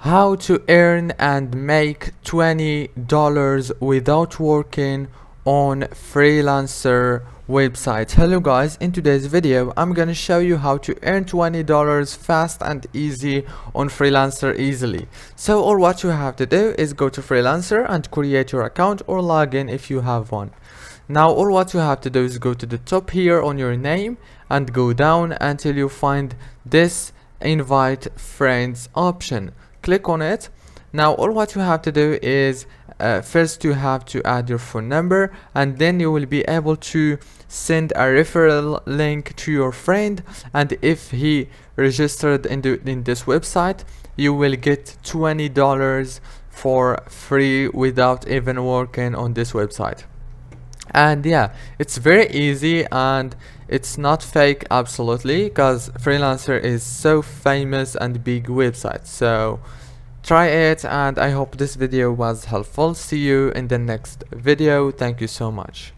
how to earn and make $20 without working on Freelancer website. Hello guys, in today's video I'm gonna show you how to earn $20 fast and easy on Freelancer easily. So all what you have to do is go to Freelancer and create your account or log in if you have one. Now all what you have to do is go to the top here on your name and go down until you find this invite friends option. Click on it. Now all what you have to do is first you have to add your phone number, and then you will be able to send a referral link to your friend, and if he registered in this website you will get $20 for free without even working on this website. And yeah, it's very easy and it's not fake absolutely, because Freelancer is so famous and big website. So try it, and I hope this video was helpful. See you in the next video. Thank you so much.